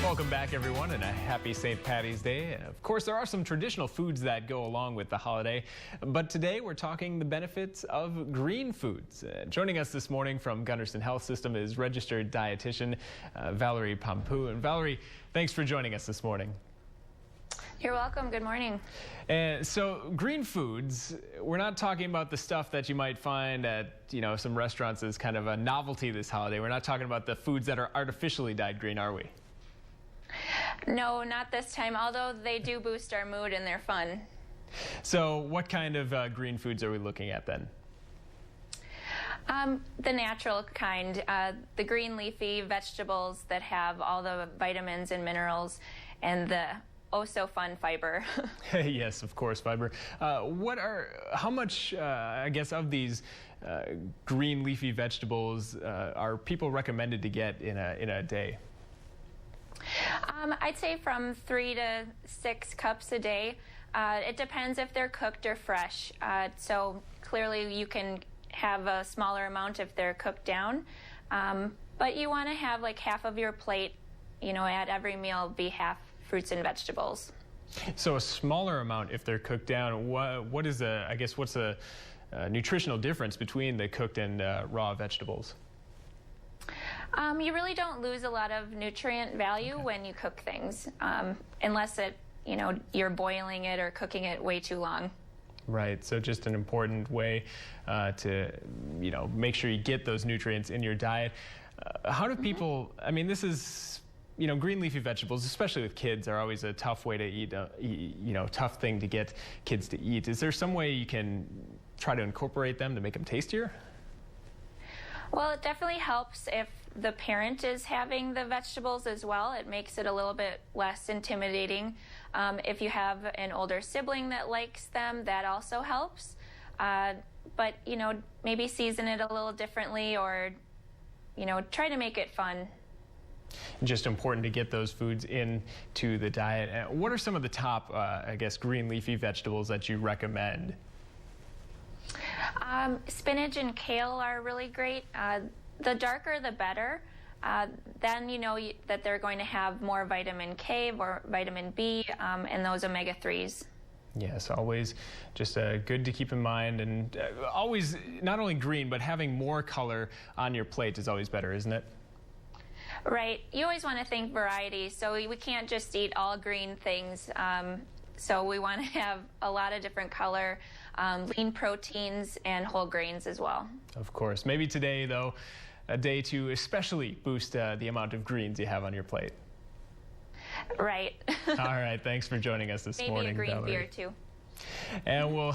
Welcome back, everyone, and a happy St. Paddy's Day. Of course, there are some traditional foods that go along with the holiday, but today we're talking the benefits of green foods. Joining us this morning from Gunderson Health System is registered dietitian Valerie Pampuch. And Valerie, thanks for joining us this morning. You're welcome. Good morning. So green foods, we're not talking about the stuff that you might find at, some restaurants as kind of a novelty this holiday. We're not talking about the foods that are artificially dyed green, are we? No, not this time, although they do boost our mood and they're fun. So what kind of green foods are we looking at then? The natural kind, the green leafy vegetables that have all the vitamins and minerals and the oh-so-fun fiber. Yes, of course, fiber. How much, of these green leafy vegetables are people recommended to get in a day? I'd say from 3 to 6 cups a day. It depends if they're cooked or fresh. So clearly you can have a smaller amount if they're cooked down. But you want to have like half of your plate, at every meal be half fruits and vegetables. So a smaller amount if they're cooked down. What's the nutritional difference between the cooked and raw vegetables? You really don't lose a lot of nutrient value when you cook things, unless you're boiling it or cooking it way too long. Right, so just an important way to, make sure you get those nutrients in your diet. How do people, this is, green leafy vegetables, especially with kids, are always a tough way to eat, tough thing to get kids to eat. Is there some way you can try to incorporate them to make them tastier? Well, it definitely helps if the parent is having the vegetables as well. It makes it a little bit less intimidating. If you have an older sibling that likes them, that also helps. But, maybe season it a little differently or, try to make it fun. Just important to get those foods into the diet. What are some of the top, green leafy vegetables that you recommend? Spinach and kale are really great. The darker the better. Then you know that they're going to have more vitamin K or vitamin B and those omega-3s. Yes, always just good to keep in mind, and always not only green, but having more color on your plate is always better, isn't it? Right. You always want to think variety, so we can't just eat all green things. So we want to have a lot of different color, lean proteins, and whole grains as well. Of course. Maybe today, though, a day to especially boost the amount of greens you have on your plate. Right. All right. Thanks for joining us this morning, Maybe a green Valerie. beer, too. And we'll